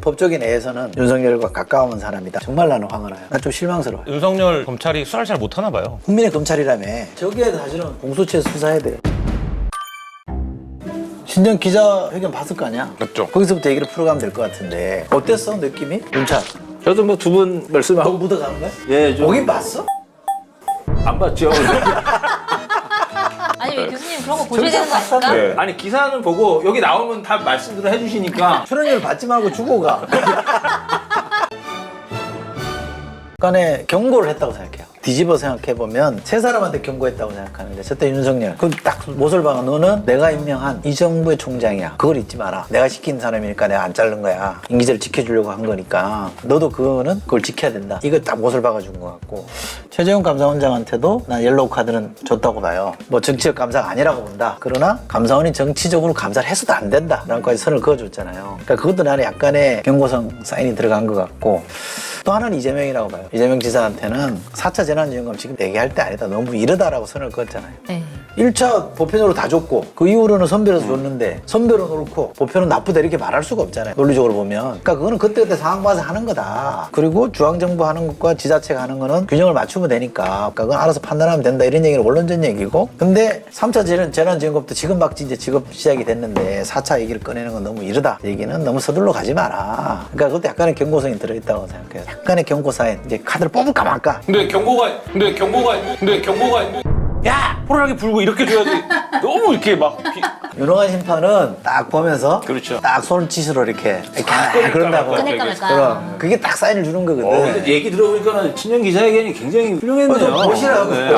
법조계 내에서는 윤석열과 가까운 사람이다. 정말 나는 화가 나요. 난 좀 실망스러워요. 윤석열 검찰이 수사를 잘 못하나 봐요. 국민의 검찰이라며. 저기에 사실은 공소시효 수사해야 돼요. 신정 기자회견 봤을 거 아니야? 맞죠. 거기서부터 얘기를 풀어가면 될 것 같은데 어땠어 느낌이? 윤찬 저도 뭐 두 분 말씀하고 너무 묻어가는 거야? 예, 좀 보긴 봤어? 안 봤죠. 아니 왜 교수님 그런 거 보셔야 되는 거 아닙니까? 네. 아니 기사는 보고 여기 나오면 다 말씀들을 해주시니까 출연료를 받지 말고 주고 가. 간에 경고를 했다고 생각해요. 뒤집어 생각해보면 세 사람한테 경고했다고 생각하는데 저때 윤석열 그럼 딱 못을 박아. 너는 내가 임명한 이 정부의 총장이야. 그걸 잊지 마라. 내가 시킨 사람이니까 내가 안 자른 거야. 임기제를 지켜주려고 한 거니까 너도 그걸 지켜야 된다. 이거 딱 못을 박아준 것 같고 최재형 감사원장한테도 난 옐로우 카드는 줬다고 봐요. 뭐 정치적 감사가 아니라고 본다. 그러나 감사원이 정치적으로 감사를 해서도 안 된다 라는 까지 선을 그어줬잖아요. 그러니까 그것도 나는 약간의 경고성 사인이 들어간 것 같고 또 하나는 이재명이라고 봐요. 이재명 지사한테는 4차 재난지원금 지금 얘기할 때 아니다. 너무 이르다라고 선을 그었잖아요. 네. 1차 보편으로 다 줬고 그 이후로는 선별해서 줬는데 선별은 옳고 보편은 나쁘다 이렇게 말할 수가 없잖아요. 논리적으로 보면. 그러니까 그거는 그때그때 상황 봐서 하는 거다. 그리고 중앙정부 하는 것과 지자체가 하는 거는 균형을 맞추면 되니까 그러니까 그건 알아서 판단하면 된다 이런 얘기는 원론적 얘기고 근데 3차 재난지원금도 지금 막 이제 지급 시작이 됐는데 4차 얘기를 꺼내는 건 너무 이르다. 얘기는 너무 서둘러 가지 마라. 그러니까 그것도 약간의 경고성이 들어있다고 생각해요. 약간의 경고 사인. 이제 카드를 뽑을까 말까. 근데 경고가 야! 호루라기 불고 이렇게 줘야지. 너무 이렇게 막 유능한 심판은 딱 보면서 그렇죠. 딱 손짓으로 이렇게 그런다고. 꺼낼까 말까. 그럼 그게 딱 사인을 주는 거거든. 근데 얘기 들어보니까 친정 기자회견이 굉장히 훌륭했네요. 좀 보시라고. 네.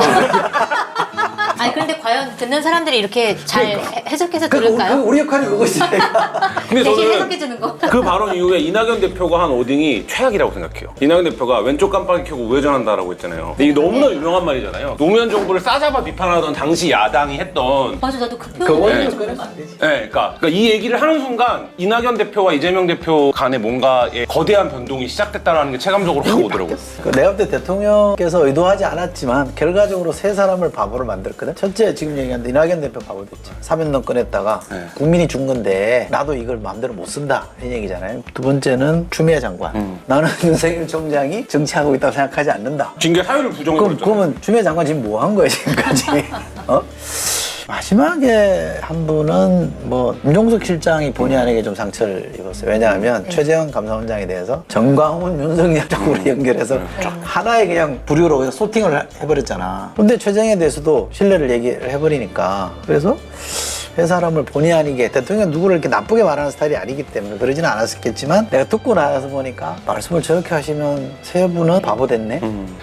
아니 그런데 과연 듣는 사람들이 이렇게 잘 해석해서 그러니까 들을까요? 우리 역할이 그것이니까. 근데 대신 저는 해석해 주는 거. 그 발언 이후에 이낙연 대표가 한 오딩이 최악이라고 생각해요. 이낙연 대표가 왼쪽 깜빡이 켜고 우회전한다라고 했잖아요. 근데 이게 너무나 유명한 말이잖아요. 노무현 정부를 싸잡아 비판하던 당시 야당이 했던 맞아 나도 그 그 표현. 원인을 꺼내면 안 되지. 네, 그러니까 이 얘기를 하는 순간 이낙연 대표와 이재명 대표 간에 뭔가의 거대한 변동이 시작됐다는 게 체감적으로 확 오더라고요. 내가 볼 때 대통령께서 의도하지 않았지만 결과적으로 세 사람을 바보로 만들었거든. 첫째 지금 얘기한 이낙연 대표 바보 됐지. 사면론 꺼냈다가 네. 국민이 준 건데 나도 이걸 마음대로 못 쓴다 이런 얘기잖아요. 두 번째는 추미애 장관. 나는 윤석열 총장이 정치하고 있다고 생각하지 않는다. 징계 사유를 부정해버렸잖아요. 그러면 추미애 장관 지금 뭐 한 거야 지금까지? 어? 마지막에 한 분은 뭐 임종석 실장이 본의 아니게 좀 상처를 입었어요. 왜냐하면 최재형 감사원장에 대해서 정광훈, 윤석열 쪽으로 연결해서 하나의 그냥 부류로 그냥 소팅을 해버렸잖아. 근데 최재형에 대해서도 신뢰를 얘기를 해버리니까 그래서 그 사람을 본의 아니게 대통령 누구를 이렇게 나쁘게 말하는 스타일이 아니기 때문에 그러지는 않았겠지만 내가 듣고 나서 보니까 말씀을 저렇게 하시면 세 분은 바보 됐네.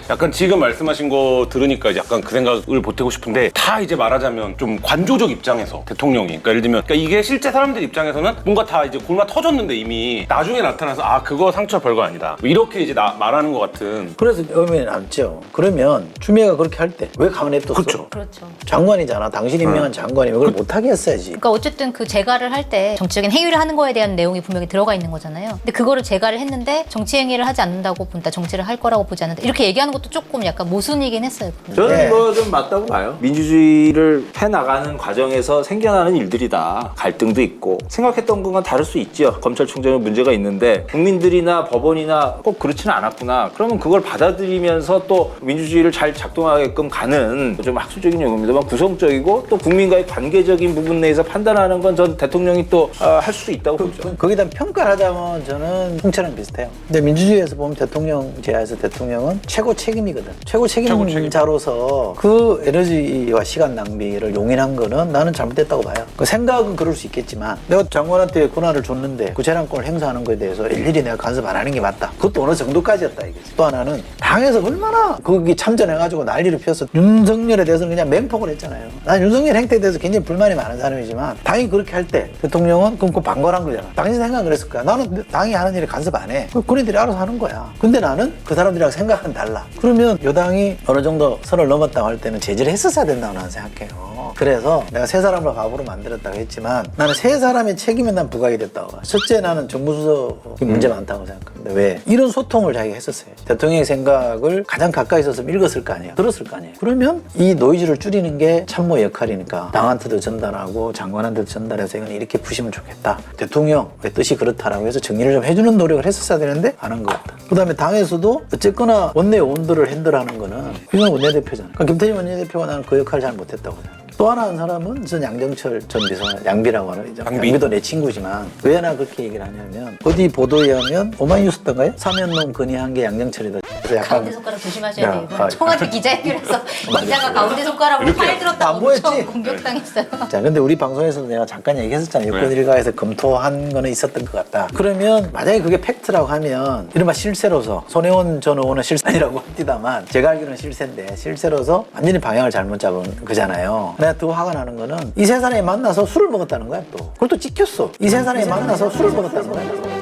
약간 지금 말씀하신 거 들으니까 이제 약간 그 생각을 보태고 싶은데 다 이제 말하자면 좀 관조적 입장에서 대통령이 그러니까 예를 들면 그러니까 이게 실제 사람들 입장에서는 뭔가 다 이제 골마 터졌는데 이미 나중에 나타나서 아 그거 상처 별거 아니다 뭐 이렇게 이제 말하는 것 같은. 그래서 의미는 남죠. 그러면 추미애가 그렇게 할 때 왜 가만히 냅뒀어? 그렇죠. 그렇죠. 장관이잖아. 당신 임명한 장관이 그걸 못하게 했어야지. 그러니까 어쨌든 그 재가를 할 때 정치적인 행위를 하는 거에 대한 내용이 분명히 들어가 있는 거잖아요. 근데 그거를 재가를 했는데 정치 행위를 하지 않는다고 본다. 정치를 할 거라고 보지 않는다. 이렇게 얘기하는 것도 조금 약간 모순이긴 했어요. 저는 네. 뭐 좀 맞다고 봐요. 민주주의를 해나가는 과정에서 생겨나는 일들이다. 갈등도 있고 생각했던 것과 다를 수 있죠. 검찰총장의 문제가 있는데 국민들이나 법원이나 꼭 그렇지는 않았구나. 그러면 그걸 받아들이면서 또 민주주의를 잘 작동하게끔 가는 좀 학술적인 용어입니다만 구성적이고 또 국민과의 관계적인 부분 내에서 판단하는 건 전 대통령이 또 할 수 있다고 보죠. 거기다 평가를 하자면 저는 홍채랑 비슷해요. 근데 민주주의에서 보면 대통령 제하에서 대통령은 최고 책임이거든. 최고 책임자로서 그 에너지와 시간 낭비를 용인한 거는 나는 잘못됐다고 봐요. 그 생각은 그럴 수 있겠지만 내가 장관한테 권한을 줬는데 그 재량권을 행사하는 거에 대해서 일일이 내가 간섭 안 하는 게 맞다. 그것도 어느 정도까지였다 이거지. 또 하나는 당에서 얼마나 거기 참전해가지고 난리를 피워서 윤석열에 대해서는 그냥 맹폭을 했잖아요. 난 윤석열 행태에 대해서 굉장히 불만이 많은 사람이지만 당이 그렇게 할 때 대통령은 그럼 그 방관한 거잖아. 당신 생각은 그랬을 거야. 나는 당이 하는 일에 간섭 안 해. 그들이 알아서 하는 거야. 근데 나는 그 사람들이랑 생각은 달라. 그러면 여당이 어느 정도 선을 넘었다고 할 때는 제재를 했었어야 된다고 나는 생각해요. 그래서 내가 세 사람을 바보로 만들었다고 했지만 나는 세 사람의 책임에 난 부각이 됐다고 봐. 첫째 나는 정무수석이 문제 많다고 생각합니다. 왜? 이런 소통을 자기가 했었어요. 대통령의 생각을 가장 가까이 있어서 읽었을 거 아니에요. 들었을 거 아니에요. 그러면 이 노이즈를 줄이는 게 참모 역할이니까 당한테도 전달하고 장관한테도 전달해서 이건 이렇게 푸시면 좋겠다. 대통령의 뜻이 그렇다라고 해서 정리를 좀 해주는 노력을 했었어야 되는데 안 한 것 같다. 그다음에 당에서도 어쨌거나 원내의원들을 핸들하는 거는 이건 원내대표잖아. 그러니까 김태년 원내대표가 나는 그 역할을 잘 못했다고 생각해. 또 하나 한 사람은 전 양정철 전 비서관, 양비라고 하는 거죠. 양비도 내 친구지만 왜 나 그렇게 얘기를 하냐면 어디 보도에 의하면 오마이뉴스던가요? 사면놈 건의한 게 양정철이다. 그래서 약간 가운데 손가락 조심하셔야 야, 돼요. 이번 청와대 기자회견에서 기자가 가운데 손가락으로 이렇게 팔 들었다고 안 보였지? 엄청 공격당했어요. 자, 근데 우리 방송에서도 내가 잠깐 얘기했었잖아. 여권 일가에서 검토한 거는 있었던 것 같다. 그러면 만약에 그게 팩트라고 하면 이른바 실세로서 손혜원 전 의원은 실세라고 합니다만 제가 알기로는 실세인데 실세로서 완전히 방향을 잘못 잡은 거잖아요. 내가 더 화가 나는 거는 이 세 사람이 만나서 술을 먹었다는 거야 또. 그걸 또 찍혔어. 이 세 사람이 만나서 술을 먹었다는 거야.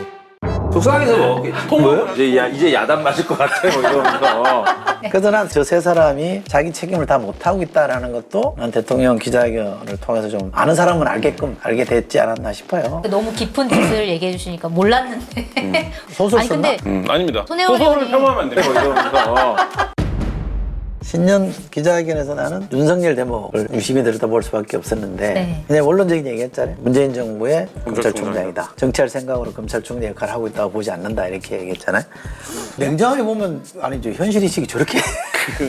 속상해서 먹었겠지. 뭐요? 이제 야단 맞을 것 같아 뭐 이러면서. 그래서 난 저 세 사람이 자기 책임을 다 못하고 있다라는 것도 난 대통령 기자회견을 통해서 좀 아는 사람은 알게 됐지 않았나 싶어요. 너무 깊은 뜻을 얘기해 주시니까 몰랐는데. 소설 아니 근데 아닙니다. 손혜원 소설을 의원이- 폄하하면 안 돼요. 뭐 이러면서. 신년 기자회견에서 나는 윤석열 대목을 유심히 들여다볼 수밖에 없었는데 네. 그냥 원론적인 얘기 했잖아요. 문재인 정부의 검찰총장이다. 검찰총장이다. 정치할 생각으로 검찰총장 역할을 하고 있다고 보지 않는다 이렇게 얘기했잖아요. 냉정하게 보면 아니죠. 현실인식이 저렇게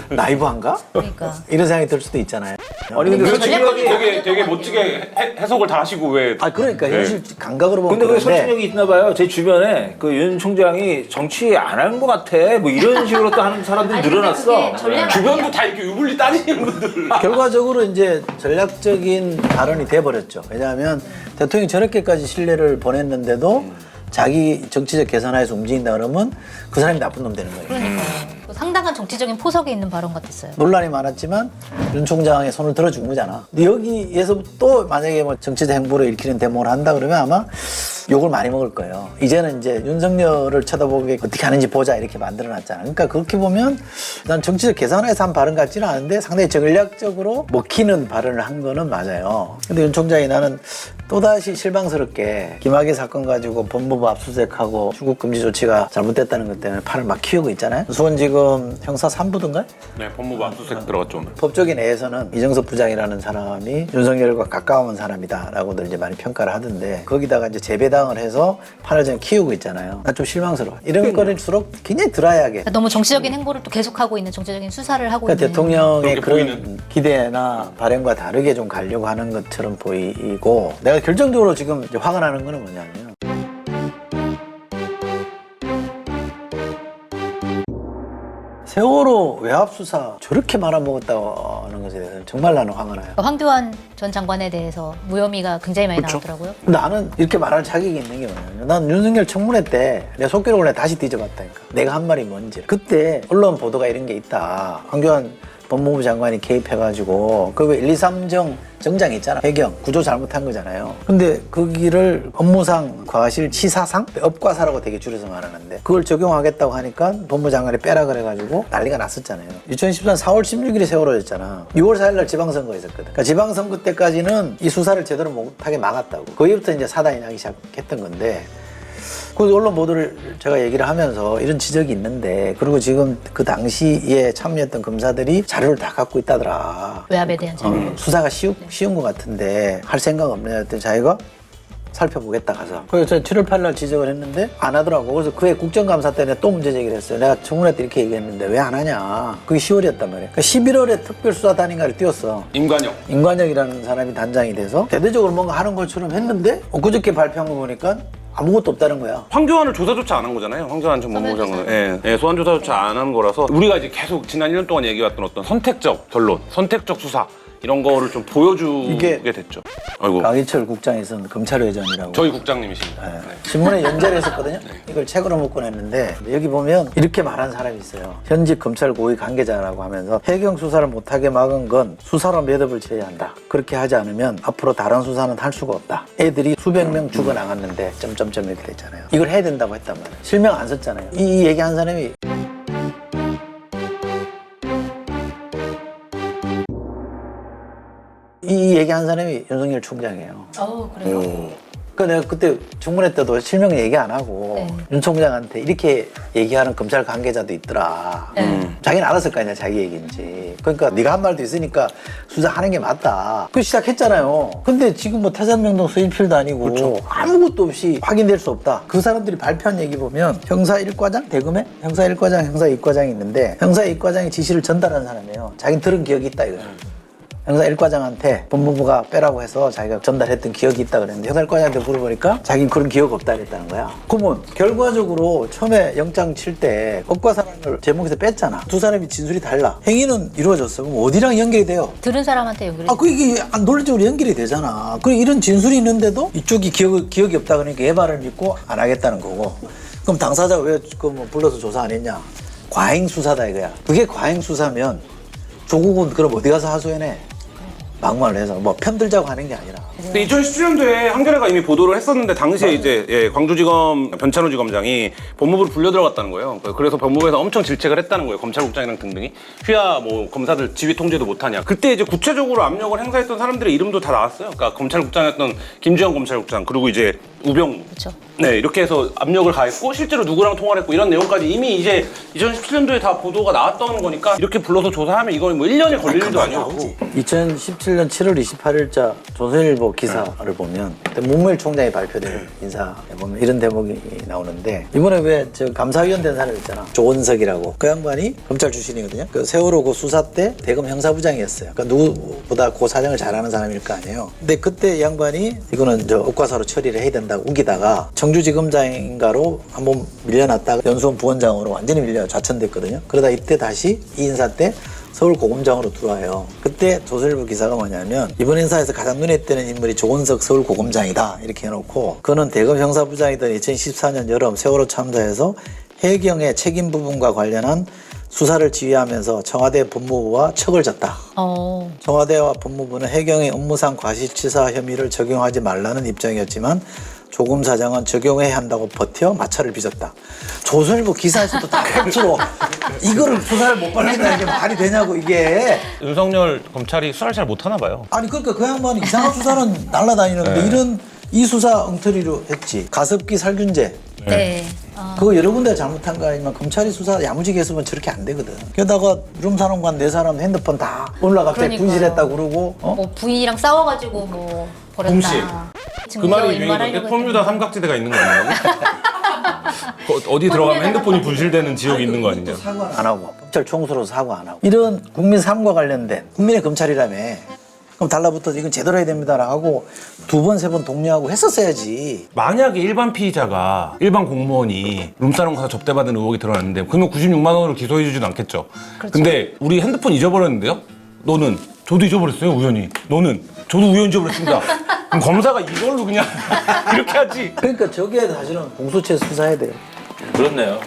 나이브한가? 그러니까. 이런 생각이 들 수도 있잖아요. 아니 근데 근데 솔직하게 되게 멋지게 해석을 다 하시고 왜? 아 그러니까 네. 현실 감각으로 보면 근데 그게 그런데 설득력이 있나 봐요. 제 주변에 그 윤 총장이 정치 안 하는 것 같아. 뭐 이런 식으로 또 하는 사람들이 아니, 근데 늘어났어. 그게 전략 주변도 다 이렇게 유불리 따지는 분들. 결과적으로 이제 전략적인 발언이 돼버렸죠. 왜냐하면 대통령이 저렇게까지 신뢰를 보냈는데도 자기 정치적 계산하에서 움직인다 그러면 그 사람이 나쁜 놈 되는 거예요. 그러니까 상당한 정치적인 포석에 있는 발언 같았어요. 논란이 많았지만 윤 총장의 손을 들어준 거잖아. 근데 여기에서 또 만약에 뭐 정치적 행보를 일으키는 대목을 한다 그러면 아마 욕을 많이 먹을 거예요. 이제는 이제 윤석열을 쳐다보게 어떻게 하는지 보자 이렇게 만들어놨잖아. 그러니까 그렇게 보면 난 정치적 계산에서 한 발언 같지는 않은데 상당히 전략적으로 먹히는 발언을 한 거는 맞아요. 근데 윤 총장이 나는 또다시 실망스럽게 김학의 사건 가지고 법무부 압수수색하고 출국 금지 조치가 잘못됐다는 것 때문에 팔을 막 키우고 있잖아요. 수원지검 형사 3부든가? 네, 법무부 압수수색 들어갔죠 오늘. 법조계 내에서는 이정섭 부장이라는 사람이 윤석열과 가까운 사람이다라고들 이제 많이 평가를 하던데 거기다가 이제 재배당을 해서 판을 좀 키우고 있잖아요. 난 좀 실망스러워. 이런 거릴수록 굉장히 드라이하게. 그러니까 너무 정치적인 행보를 또 계속하고 있는 정치적인 수사를 하고 그러니까 있는. 대통령의 그렇게 그런 보이는. 기대나 발언과 다르게 좀 가려고 하는 것처럼 보이고 내가 결정적으로 지금 이제 화가 나는 거는 뭐냐면 세월호 외압 수사 저렇게 말아먹었다고 하는 것에 대해서는 정말 나는 화가 나요. 황교안 전 장관에 대해서 무혐의가 굉장히 많이 나왔더라고요. 나는 이렇게 말할 자격이 있는 게 뭐냐면 난 윤석열 청문회 때 내가 속기록을 내가 다시 뒤져봤다니까. 내가 한 말이 뭔지. 그때 언론 보도가 이런 게 있다. 황교안 법무부 장관이 개입해가지고 그 123정 정장 있잖아. 배경 구조 잘못한 거잖아요. 근데 거기를 업무상 과실 치사상 업과사라고 되게 줄여서 말하는데 그걸 적용하겠다고 하니까 법무부 장관이 빼라 그래가지고 난리가 났었잖아요. 2014년 4월 16일에 세월호였잖아. 6월 4일날 지방선거 있었거든. 그러니까 지방선거 때까지는 이 수사를 제대로 못하게 막았다고. 거기부터 이제 사단이 나기 시작했던 건데 그 언론 보도를 제가 얘기를 하면서 이런 지적이 있는데 그리고 지금 그 당시에 참여했던 검사들이 자료를 다 갖고 있다더라. 외압에 대한 자료. 수사가 쉬운 것 같은데 할 생각 없냐 했더니 자기가 살펴보겠다 가서. 그래서 7월 8일 날 지적을 했는데 안 하더라고. 그래서 그해 국정감사 때문에 또 문제 제기를 했어요. 내가 청문회 때 이렇게 얘기했는데 왜 안 하냐. 그게 10월이었단 말이야. 그러니까 11월에 특별수사단인가를 띄웠어. 임관영. 임관혁이라는 사람이 단장이 돼서 대대적으로 뭔가 하는 것처럼 했는데 그저께 발표한 거 보니까 아무것도 없다는 거야. 황교안을 조사조차 안 한 거잖아요. 황교안 전 법무부 장관은. 예, 소환조사조차 안 한 거라서 우리가 이제 계속 지난 1년 동안 얘기해왔던 어떤 선택적 변론, 선택적 수사 이런 거를 좀 보여주게 이게- 됐죠. 아이고, 강희철 국장에서는 검찰의전이라고 저희 국장님이십니다. 네. 네. 신문에 연재를 했었거든요. 이걸 책으로 묶고 냈는데 여기 보면 이렇게 말한 사람이 있어요. 현직 검찰 고위 관계자라고 하면서 해경 수사를 못하게 막은 건 수사로 매듭을 지어야 한다. 그렇게 하지 않으면 앞으로 다른 수사는 할 수가 없다. 애들이 수백 명 죽어나갔는데 점점점 이렇게 됐잖아요. 이걸 해야 된다고 했단 말이에요. 실명 안 썼잖아요. 이 얘기한 사람이 이 얘기한 사람이 윤석열 총장이에요. 그래요? 그러니까 내가 그때 청문회 때도 실명 얘기 안 하고 네. 윤 총장한테 이렇게 얘기하는 검찰 관계자도 있더라. 자기는 알았을 거 아니야, 자기 얘기인지. 그러니까 네가 한 말도 있으니까 수사하는 게 맞다. 그 시작했잖아요. 근데 지금 뭐 태산명동 수인필도 아니고 아무것도 없이 확인될 수 없다. 그 사람들이 발표한 얘기 보면 형사 1과장 대검에 형사 1과장, 형사 2과장이 있는데 형사 2과장이 지시를 전달한 사람이에요. 자기는 들은 기억이 있다 이거야. 형사 1과장한테 법무부가 빼라고 해서 자기가 전달했던 기억이 있다 그랬는데 형사 1과장한테 물어보니까 자기는 그런 기억 없다 그랬다는 거야. 그러면 결과적으로 처음에 영장 칠 때 법과 사랑을 제목에서 뺐잖아. 두 사람이 진술이 달라. 행위는 이루어졌어. 그럼 어디랑 연결이 돼요? 들은 사람한테 연결이 이게 논리적으로 연결이 되잖아. 그리고 이런 진술이 있는데도 이쪽이 기억이 없다 그러니까 얘 말을 믿고 안 하겠다는 거고. 그럼 당사자가 왜 뭐 불러서 조사 안 했냐? 과잉 수사다 이거야. 그게 과잉 수사면 조국은 그럼 어디 가서 하소연해? 막말을 해서 뭐 편들자고 하는 게 아니라. 근데 2017년도에 한겨레가 이미 보도를 했었는데 당시에 이제 광주지검 변찬호 지검장이 법무부를 불려 들어갔다는 거예요. 그래서 법무부에서 엄청 질책을 했다는 거예요. 검찰국장이랑 등등이 휘하 뭐 검사들 지휘 통제도 못하냐. 그때 이제 구체적으로 압력을 행사했던 사람들의 이름도 다 나왔어요. 그러니까 검찰국장이었던 김주영 검찰국장 그리고 이제 우병우. 그렇죠. 네, 이렇게 해서 압력을 가했고 실제로 누구랑 통화를 했고 이런 내용까지 이미 이제 2017년도에 다 보도가 나왔던 거니까 이렇게 불러서 조사하면 이건 뭐 1년이 걸릴 일도 아니었고. 2017년 7월 28일자 조선일보 기사를 보면 그때 문무일 총장이 발표된 인사에 보면 이런 대목이 나오는데 이번에 왜 저 감사위원 된 사람 있잖아. 조원석이라고. 그 양반이 검찰 출신이거든요. 그 세월호 그 수사 때 대검 형사부장이었어요. 그러니까 누구보다 그 사정을 잘 아는 사람일 거 아니에요. 근데 그때 이 양반이 이거는 저 억과사로 처리를 해야 된다고 우기다가 청주지검장인가로 한번 밀려났다가 연수원 부원장으로 완전히 밀려 좌천됐거든요. 그러다 이때 다시 이 인사 때 서울고검장으로 들어와요. 그때 조선일보 기사가 뭐냐면 이번 인사에서 가장 눈에 띄는 인물이 조원석 서울고검장이다 이렇게 해놓고 그는 대검 형사부장이던 2014년 여름 세월호 참사에서 해경의 책임 부분과 관련한 수사를 지휘하면서 청와대 법무부와 척을 졌다. 청와대와 법무부는 해경의 업무상 과실치사 혐의를 적용하지 말라는 입장이었지만 조금 사장은 적용해야 한다고 버텨 마찰을 빚었다. 조선일보 기사에서도 다 팩트로 이거를 수사를 못 받는다는 게 말이 되냐고 이게. 윤석열 검찰이 수사를 잘 못하나 봐요. 아니 그러니까 그 양반이 이상한 수사는 날라다니는데 이런 이 수사 엉터리로 했지. 가습기 살균제. 네. 그거 여러 군데 잘못한 거 아니면 검찰이 수사 야무지게 했으면 저렇게 안 되거든. 게다가 룸사롱관 네 사람 핸드폰 다 올라갑자기 그러니까요. 분실했다 그러고 뭐 부인이랑 싸워가지고 뭐 버렸다. 그 말이 유행인데 폼유다 삼각지대가 있는 거 아니냐고? 어디 들어가면 핸드폰이 분실되는 지역이 있는 거 아니냐? 사과 안 하고 검찰 총수로 사과 안 하고 이런 국민 삶과 관련된 국민의 검찰이라며 그럼 달라붙어서 이건 제대로 해야 됩니다라고 하고 두 번 세 번 독려하고 했었어야지. 만약에 일반 피의자가 일반 공무원이 룸사롱 가서 접대받은 의혹이 드러났는데 그러면 96만 원으로 기소해주진 않겠죠. 근데 우리 핸드폰 잊어버렸는데요? 너는? 저도 잊어버렸어요 우연히. 너는? 저도 우연히 잊어버렸습니다. 그럼 검사가 이걸로 그냥 이렇게 하지. 그러니까 저게 사실은 공수처 수사해야 돼요. 그렇네요.